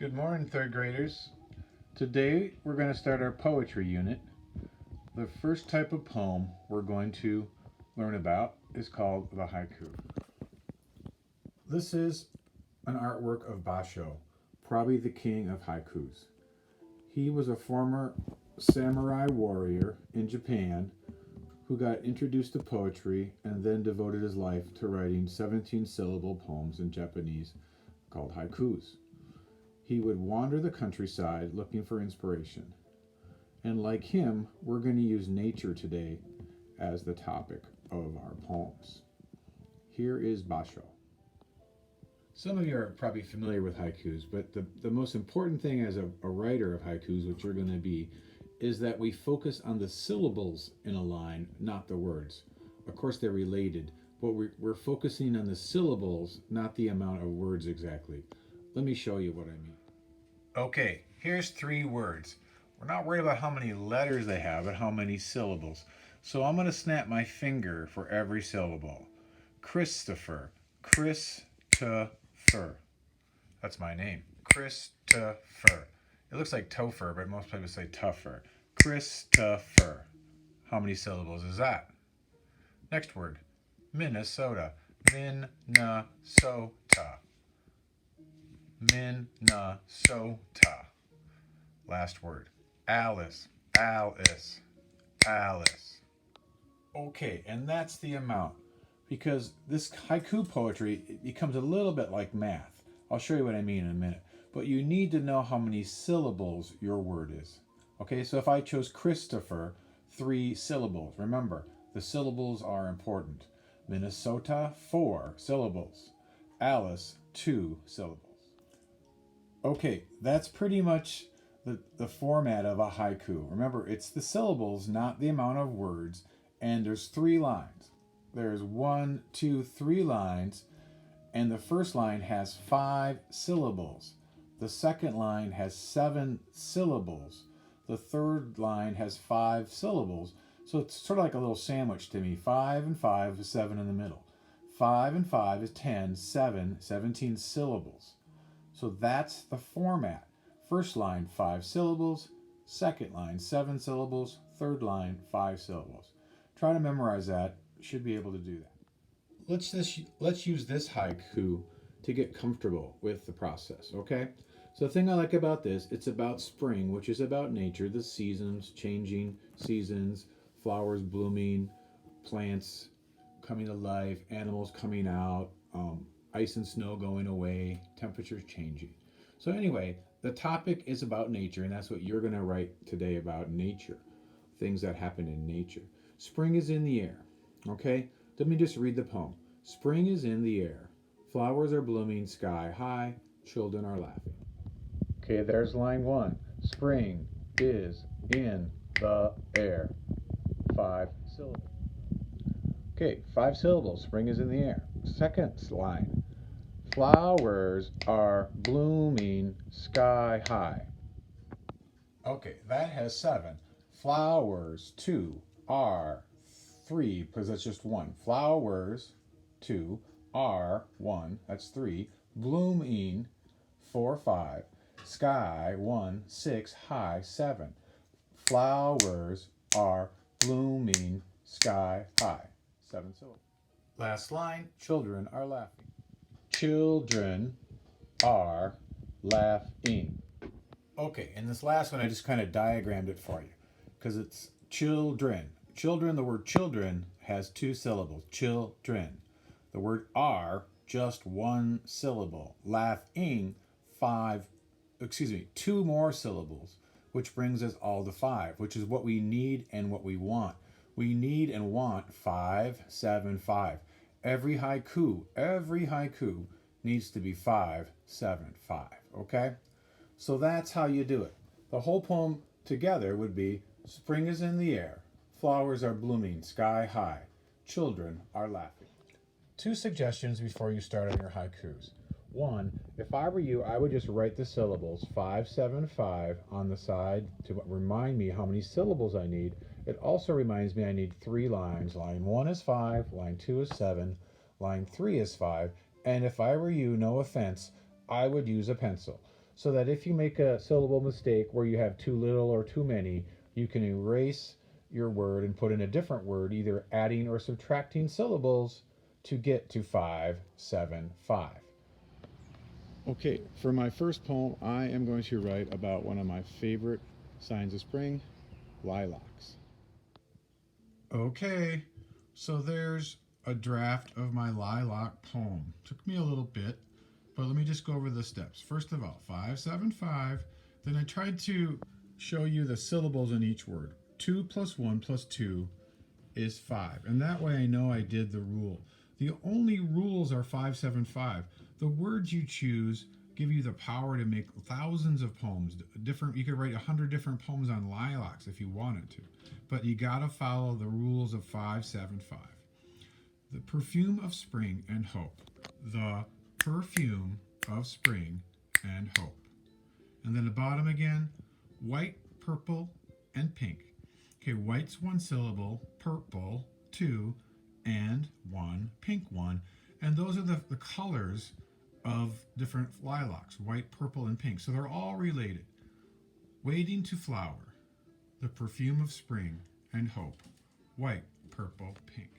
Good morning, third graders. Today we're going to start our poetry unit. The first type of poem we're going to learn about is called the haiku. This is an artwork of Basho, probably the king of haikus. He was a former samurai warrior in Japan who got introduced to poetry and then devoted his life to writing 17-syllable poems in Japanese called haikus. He would wander the countryside looking for inspiration. And like him, we're going to use nature today as the topic of our poems. Here is Basho. Some of you are probably familiar with haikus, but the most important thing as a writer of haikus, which you're going to be, is that we focus on the syllables in a line, not the words. Of course, they're related, but we're focusing on the syllables, not the amount of words exactly. Let me show you what I mean. Okay, here's 3 words. We're not worried about how many letters they have, but how many syllables. So I'm going to snap my finger for every syllable. Christopher. Christopher. That's my name. Christopher. It looks like Topher, but most people say tougher. Christopher. How many syllables is that? Next word. Minnesota. Minnesota. Minnesota. Last word. Alice. Alice. Alice. Okay, and that's the amount. Because this haiku poetry, it becomes a little bit like math. I'll show you what I mean in a minute. But you need to know how many syllables your word is. Okay, so if I chose Christopher, 3 syllables. Remember, the syllables are important. Minnesota, 4 syllables. Alice, 2 syllables. Okay, that's pretty much the format of a haiku. Remember, it's the syllables, not the amount of words, and there's 3 lines. There's 1, 2, 3 lines, and the first line has 5 syllables. The second line has 7 syllables. The third line has 5 syllables. So it's sort of like a little sandwich to me. 5 and 5 is 7 in the middle. 5 and 5 is 10, 7, 17 syllables. So that's the format. First line, 5 syllables. Second line, 7 syllables. Third line, 5 syllables. Try to memorize that. You should be able to do that. Let's use this haiku to get comfortable with the process, okay? So the thing I like about this, it's about spring, which is about nature, the seasons, changing seasons, flowers blooming, plants coming to life, animals coming out, ice and snow going away, temperatures changing. So anyway, the topic is about nature, and that's what you're going to write today about nature, things that happen in nature. Spring is in the air, okay? Let me just read the poem. Spring is in the air. Flowers are blooming sky high. Children are laughing. Okay, there's line 1. Spring is in the air. 5 syllables. Okay, 5 syllables. Spring is in the air. Second line. Flowers are blooming sky high. Okay, that has 7. Flowers, 2, are 3, because that's just 1. Flowers, 2, are 1, that's 3. Blooming, 4, 5. Sky, 1, 6. High, 7. Flowers are blooming sky high. 7 syllables. Last line, children are laughing. Children are laughing. Okay, in this last one, I just kind of diagrammed it for you because it's children. Children, the word children has 2 syllables. Children. The word are, just 1 syllable. Laughing, 2 more syllables, which brings us all to 5, which is what we need and what we want. We need and want 5, 7, 5. Every haiku needs to be 5, 7, 5. Okay? So that's how you do it. The whole poem together would be, spring is in the air. Flowers are blooming sky high. Children are laughing. 2 suggestions before you start on your haikus. 1, if I were you, I would just write the syllables 5, 7, 5 on the side to remind me how many syllables I need. It also reminds me I need 3 lines. Line 1 is 5, line 2 is 7, line 3 is 5, and if I were you, no offense, I would use a pencil. so that if you make a syllable mistake where you have too little or too many, you can erase your word and put in a different word, either adding or subtracting syllables to get to 575. Okay, for my first poem, I am going to write about one of my favorite signs of spring, lilacs. Okay, so there's a draft of my lilac poem. Took me a little bit, but let me just go over the steps. First of all, 575. Then I tried to show you the syllables in each word. 2 plus 1 plus 2 is 5. And that way I know I did the rule. The only rules are 575. The words you choose give you the power to make thousands of poems. Different, you could write 100 different poems on lilacs if you wanted to. But you gotta follow the rules of 575. The perfume of spring and hope. The perfume of spring and hope. And then the bottom again, white, purple, and pink. Okay, white's one syllable, purple, two, and one, pink one. And those are the colors of different lilacs, white, purple, and pink. So they're all related. Waiting to flower, the perfume of spring and hope, white, purple, pink.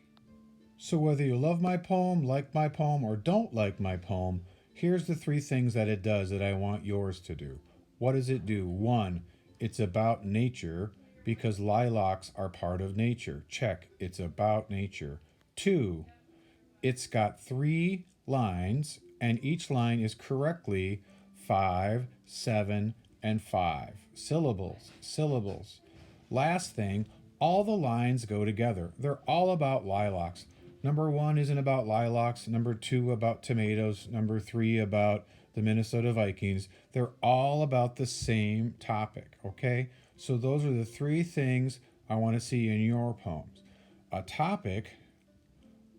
So whether you love my poem, like my poem, or don't like my poem, here's the three things that it does that I want yours to do. What does it do? 1, it's about nature because lilacs are part of nature. Check, it's about nature. 2, it's got 3 lines and each line is correctly 5, 7, and 5. Syllables, syllables. Last thing, all the lines go together. They're all about lilacs. Number 1 isn't about lilacs. Number 2 about tomatoes. Number 3 about the Minnesota Vikings. They're all about the same topic, okay? So those are the 3 things I want to see in your poems. A topic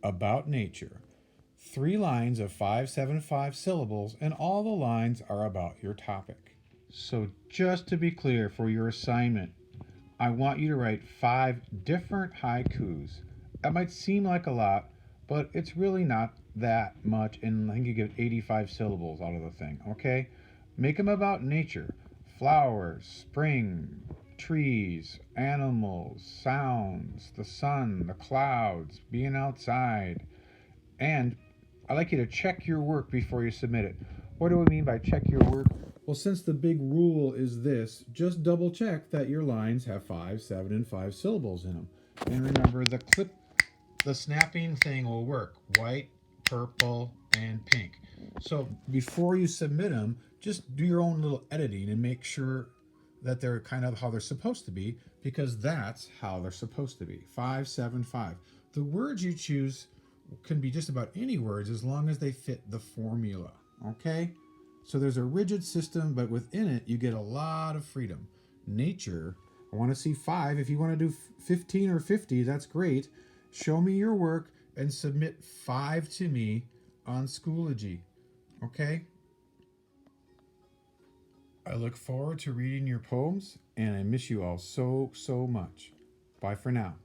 about nature. 3 lines of 575 syllables, and all the lines are about your topic. So just to be clear for your assignment, I want you to write 5 different haikus. That might seem like a lot, but it's really not that much, and I think you get 85 syllables out of the thing, okay? Make them about nature. Flowers, spring, trees, animals, sounds, the sun, the clouds, being outside. And I'd like you to check your work before you submit it. What do we mean by check your work? Well, since the big rule is this, just double check that your lines have 5, 7, and 5 syllables in them. And remember, the snapping thing will work. White, purple, and pink. So before you submit them, just do your own little editing and make sure that they're kind of how they're supposed to be, because that's how they're supposed to be. 5, 7, 5. The words you choose can be just about any words as long as they fit the formula, okay? So there's a rigid system, but within it, you get a lot of freedom. Nature, I want to see 5. If you want to do 15 or 50, that's great. Show me your work and submit 5 to me on Schoology, okay? I look forward to reading your poems, and I miss you all so, so much. Bye for now.